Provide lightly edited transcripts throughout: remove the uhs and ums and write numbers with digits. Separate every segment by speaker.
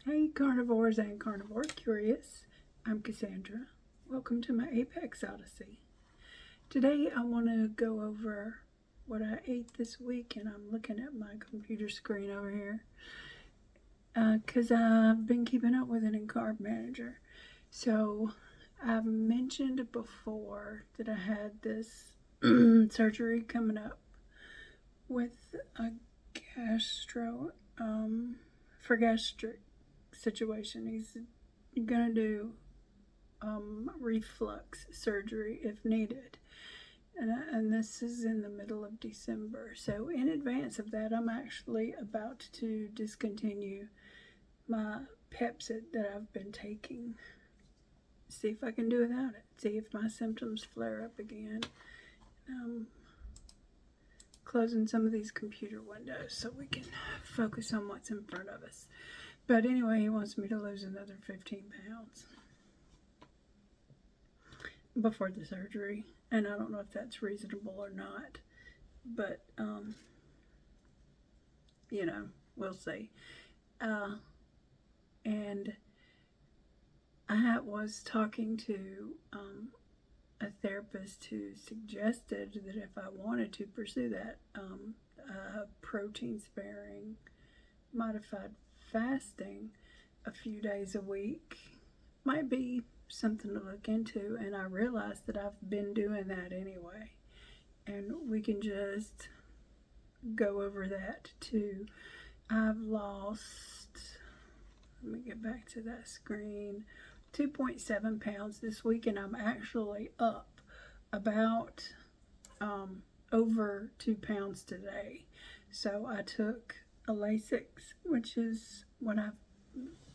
Speaker 1: Hey carnivores and carnivore curious, I'm Cassandra. Welcome to my Apex Odyssey. Today I want to go over what I ate this week, and I'm looking at my computer screen over here because I've been keeping up with it in Carb Manager. So I've mentioned before that I had this surgery coming up with a gastro for gastric situation. He's gonna do reflux surgery if needed. And this is in the middle of December. So, in advance of that, I'm actually about to discontinue my Pepsid that I've been taking. See if I can do without it. See if my symptoms flare up again. Closing some of these computer windows so we can focus on what's in front of us. But anyway, he wants me to lose another 15 pounds before the surgery, and I don't know if that's reasonable or not, but we'll see. And I was talking to a therapist who suggested that if I wanted to pursue that protein sparing modified fasting a few days a week might be something to look into. And I realized that I've been doing that anyway, and we can just go over that too. I've lost, let me get back to that screen, 2.7 pounds this week, and I'm actually up about over 2 pounds today. So I took a Lasix, which is what I've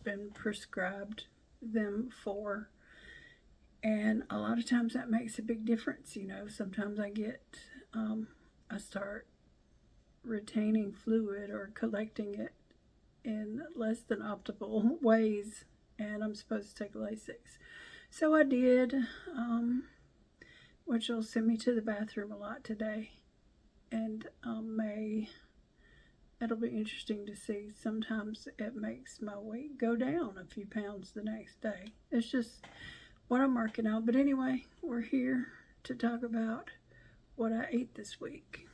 Speaker 1: been prescribed them for, and a lot of times that makes a big difference. Sometimes I start retaining fluid or collecting it in less than optimal ways, and I'm supposed to take Lasix. So I did, which will send me to the bathroom a lot today, and it'll be interesting to see. Sometimes it makes my weight go down a few pounds the next day. It's just what I'm working on. But anyway, we're here to talk about what I ate this week.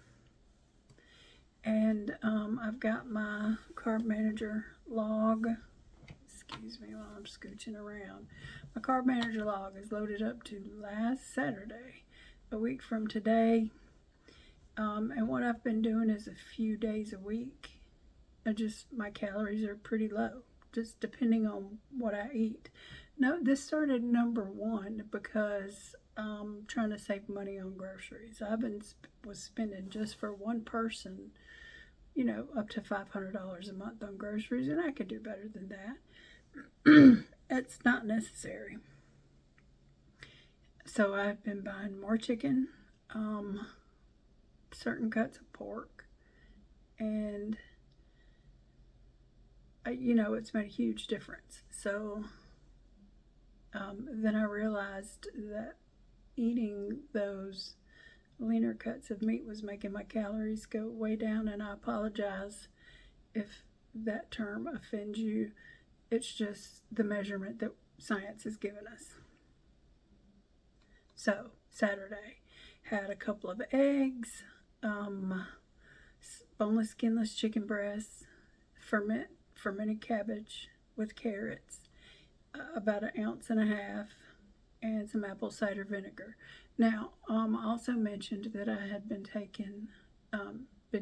Speaker 1: And I've got my Carb Manager log. Excuse me while I'm scooching around. My Carb Manager log is loaded up to last Saturday, a week from today. And what I've been doing is a few days a week. My calories are pretty low, just depending on what I eat. No, this started number one because I'm trying to save money on groceries. Was spending just for one person, up to $500 a month on groceries, and I could do better than that. It's not necessary. So I've been buying more chicken, certain cuts of pork, and it's made a huge difference. So then I realized that eating those leaner cuts of meat was making my calories go way down, and I apologize if that term offends you. It's just the measurement that science has given us. So Saturday, had a couple of eggs, boneless, skinless chicken breasts, fermented cabbage with carrots, about 1.5 ounces, and some apple cider vinegar. Now, I also mentioned that I had been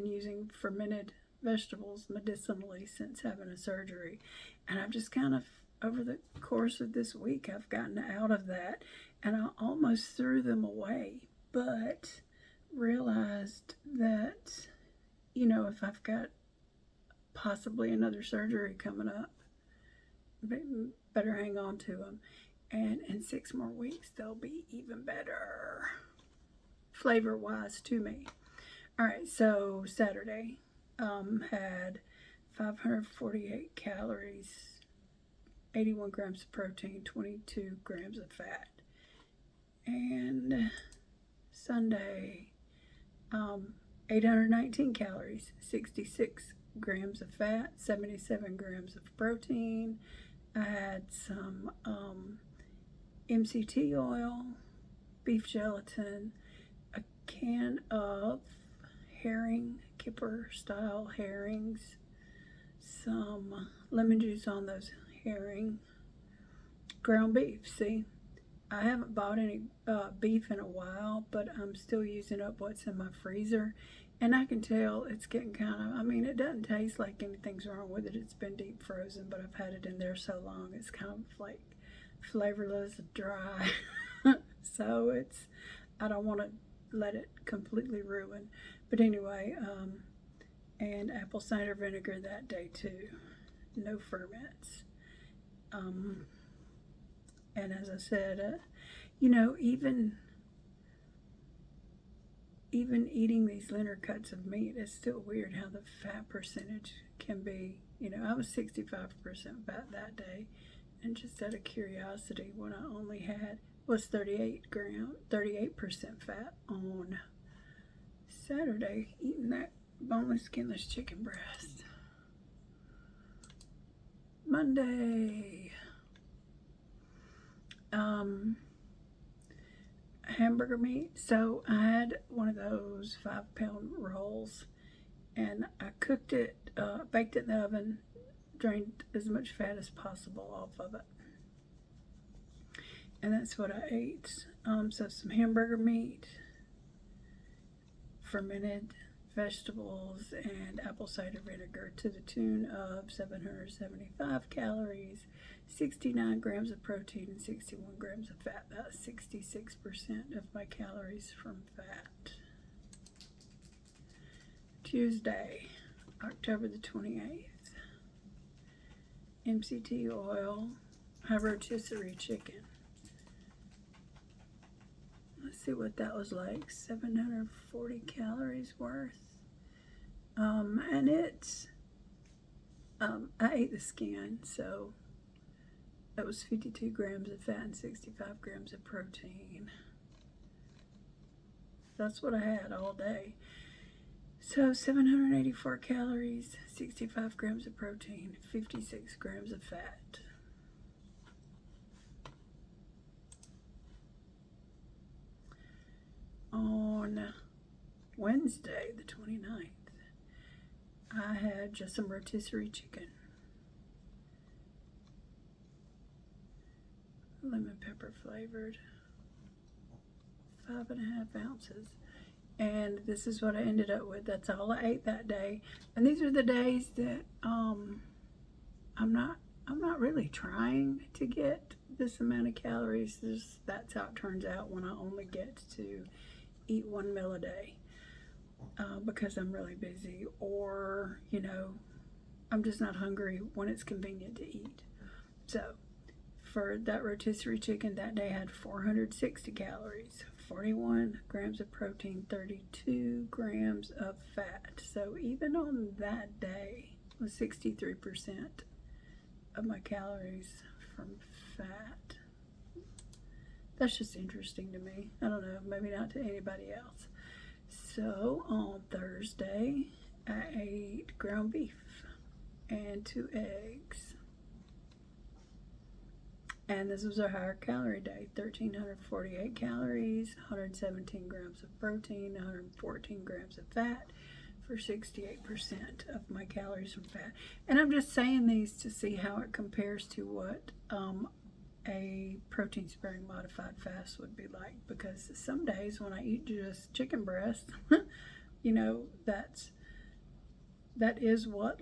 Speaker 1: using fermented vegetables medicinally since having a surgery, and I've just kind of, over the course of this week, I've gotten out of that, and I almost threw them away, but realized that, if I've got possibly another surgery coming up, better hang on to them. And in 6 more weeks, they'll be even better, flavor-wise, to me. All right, so Saturday had 548 calories, 81 grams of protein, 22 grams of fat. And Sunday, 819 calories, 66 grams of fat, 77 grams of protein. I had some MCT oil, beef gelatin, a can of herring, kipper style herrings, some lemon juice on those herring, ground beef. See, I haven't bought any beef in a while, but I'm still using up what's in my freezer. And I can tell it's getting kind of, I mean, it doesn't taste like anything's wrong with it. It's been deep frozen, but I've had it in there so long, it's kind of like flavorless, dry. So it's, I don't want to let it completely ruin. But anyway, and apple cider vinegar that day too. No ferments. And as I said, even eating these linear cuts of meat, it's still weird how the fat percentage can be. I was 65% fat that day, and just out of curiosity, when I only was 38% fat on Saturday, eating that boneless, skinless chicken breast. Monday, hamburger meat. So I had one of those 5-pound rolls, and I cooked it, baked it in the oven, drained as much fat as possible off of it, and that's what I ate. So some hamburger meat, fermented vegetables, and apple cider vinegar to the tune of 775 calories, 69 grams of protein, and 61 grams of fat. That's 66% of my calories from fat. Tuesday, October the 28th. MCT oil, high rotisserie chicken. Let's see what that was like. 740 calories worth. And it's, I ate the skin, so that was 52 grams of fat and 65 grams of protein. That's what I had all day. So 784 calories, 65 grams of protein, 56 grams of fat. On Wednesday, the 29th, I had just some rotisserie chicken, lemon pepper flavored, 5.5 ounces. And this is what I ended up with. That's all I ate that day. And these are the days that I'm not really trying to get this amount of calories. That's how it turns out when I only get to eat one meal a day, because I'm really busy, or I'm just not hungry when it's convenient to eat. So for that rotisserie chicken that day, I had 460 calories, 41 grams of protein, 32 grams of fat. So even on that day, it was 63% of my calories from fat. That's just interesting to me. I don't know, maybe not to anybody else. So on Thursday, I ate ground beef and 2 eggs. And this was a higher calorie day. 1,348 calories, 117 grams of protein, 114 grams of fat, for 68% of my calories from fat. And I'm just saying these to see how it compares to what a protein sparing modified fast would be like, because some days when I eat just chicken breast, that is what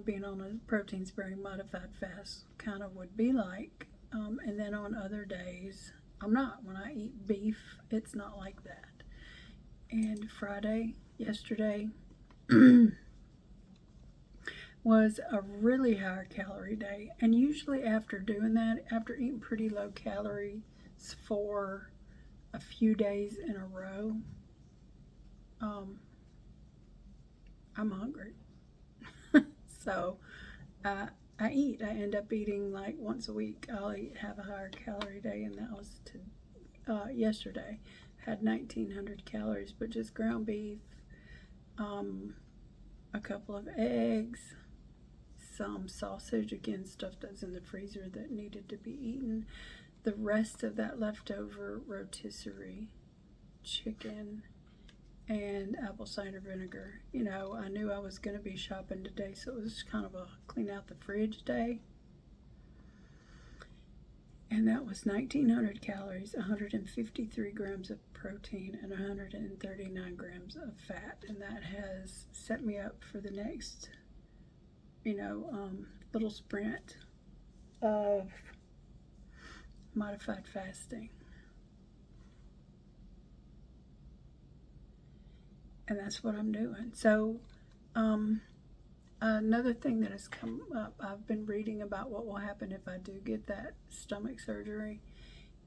Speaker 1: being on a protein sparing modified fast kind of would be like. And then on other days, I'm not. When I eat beef, it's not like that. And Friday, yesterday, was a really high calorie day. And usually after doing that, after eating pretty low calories for a few days in a row, I'm hungry. So I end up eating like once a week. I'll have a higher calorie day, and that was yesterday. Had 1,900 calories, but just ground beef, a couple of eggs, some sausage, again, stuff that's in the freezer that needed to be eaten. The rest of that leftover rotisserie chicken and apple cider vinegar. You know, I knew I was going to be shopping today, so it was kind of a clean out the fridge day. And that was 1,900 calories, 153 grams of protein, and 139 grams of fat. And that has set me up for the next, little sprint of modified fasting. And that's what I'm doing. So, another thing that has come up, I've been reading about what will happen if I do get that stomach surgery,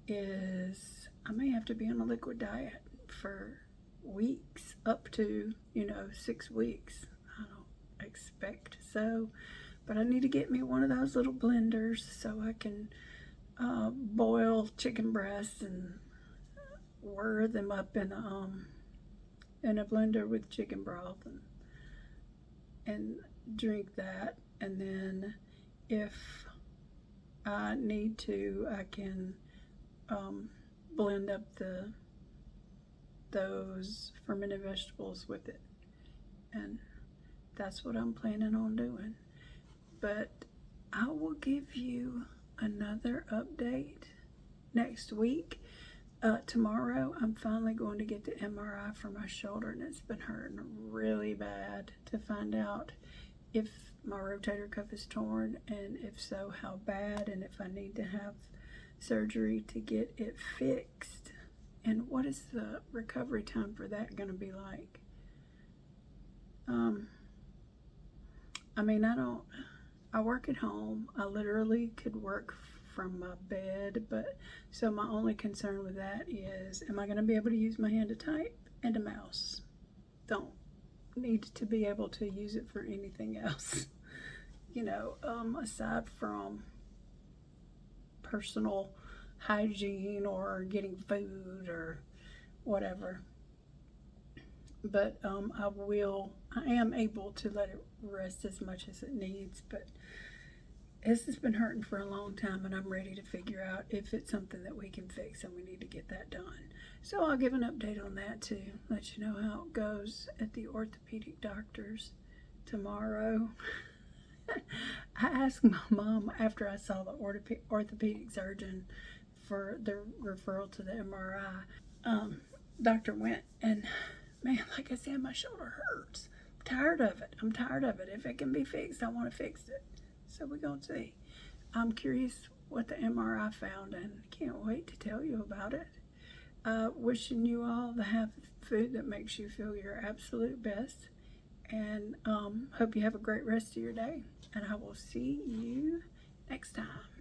Speaker 1: is I may have to be on a liquid diet for weeks, up to, 6 weeks. I don't expect so, but I need to get me one of those little blenders so I can boil chicken breasts and whir them up in a blender with chicken broth and drink that. And then if I need to, I can blend up those fermented vegetables with it, and that's what I'm planning on doing. But I will give you another update next week. Tomorrow I'm finally going to get the MRI for my shoulder, and it's been hurting really bad to find out if my rotator cuff is torn, and if so, how bad, and if I need to have surgery to get it fixed, and what is the recovery time for that going to be like. I work at home. I literally could work from my bed, but so my only concern with that is, am I going to be able to use my hand to type and a mouse? Don't need to be able to use it for anything else, aside from personal hygiene or getting food or whatever. But I am able to let it rest as much as it needs, but this has been hurting for a long time, and I'm ready to figure out if it's something that we can fix, and we need to get that done. So I'll give an update on that too, let you know how it goes at the orthopedic doctor's tomorrow. I asked my mom after I saw the orthopedic surgeon for the referral to the MRI. Doctor went, and man, like I said, my shoulder hurts. I'm tired of it. If it can be fixed, I want to fix it. So we're going to see. I'm curious what the MRI found, and can't wait to tell you about it. Wishing you all to have food that makes you feel your absolute best, and hope you have a great rest of your day, and I will see you next time.